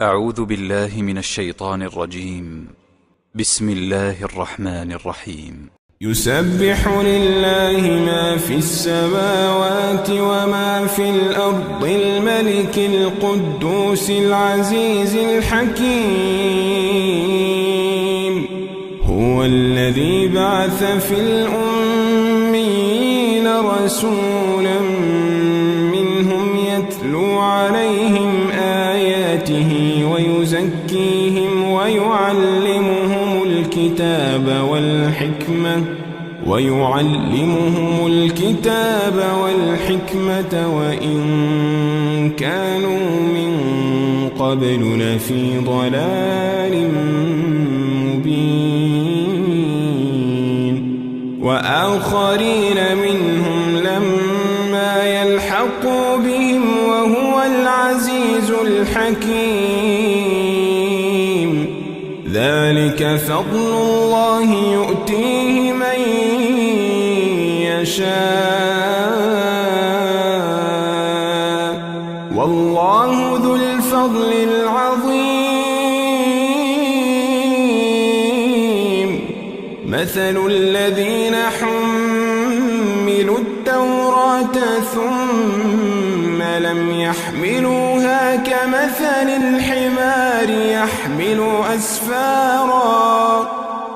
أعوذ بالله من الشيطان الرجيم. بسم الله الرحمن الرحيم. يسبح لله ما في السماوات وما في الأرض الملك القدوس العزيز الحكيم. هو الذي بعث في الأميين رسولا منهم يتلو عليهم آياته ويزكيهم ويعلمهم الكتاب والحكمة وإن كانوا من قبل لفي ضلال مبين. وآخرين منهم لما يلحقوا بهم وهو العزيز الحكيم. ذلك فضل الله يؤتيه من يشاء والله ذو الفضل العظيم. مثل الذين حملوا التوراة ثم لم يحملوها كمثل الحمار يحمل أسفارا.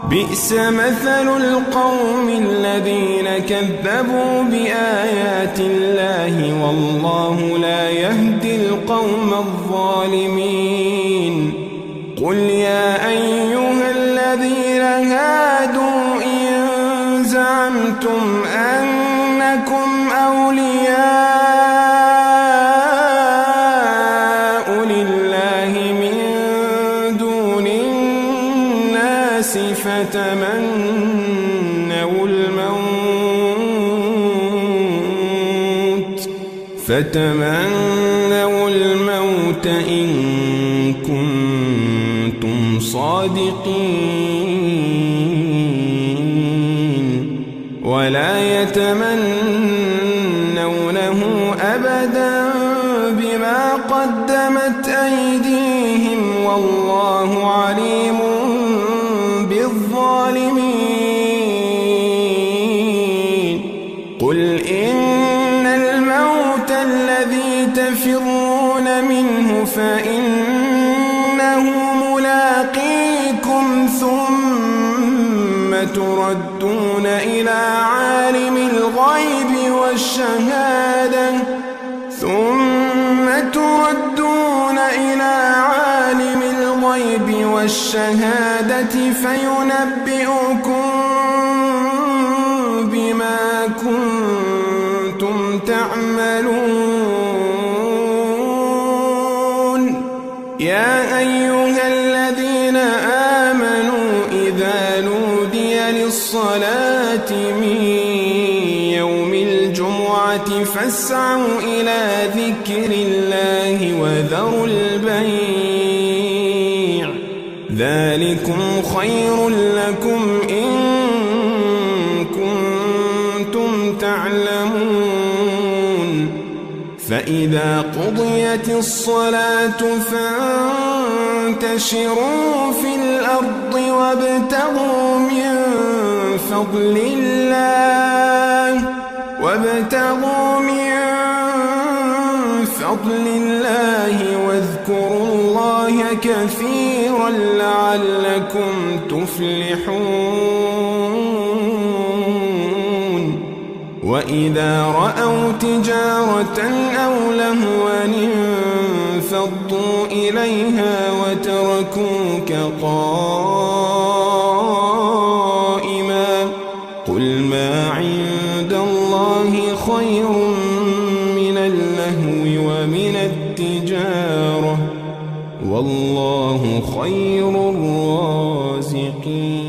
بئس مثل القوم الذين كذبوا بآيات الله والله لا يهدي القوم الظالمين. قل يا أيها الذين هادوا إن زعمتم أنكم أولياء لله من دون الناس فتمنوا الموت إن كنتم صادقين ولا يتمنونه أبدا بما قدمت أيديهم والله عليم بالظالمين. قل إن الموت الذي تفرون منه فإنه ملاقيكم ثم تردون إلى عالم الغيب والشهادة فينبئكم بما كنتم تعملون. يا أيها الذين آمنوا إذا نودي للصلاة من يوم الجمعة فاسعوا إلى ذكر الله وذروا البيع ذلكم خير لكم إن كنتم تعلمون. فإذا قضيت الصلاة فانتشروا في الأرض وابتغوا من فضل الله واذكروا الله كثيرا لعلكم تفلحون. وإذا رأوا تجارة أو لهوا انفضوا إليها وتركوك قائما. قل ما عند الله خير من اللهو ومن التجارة والله خير الرازقين.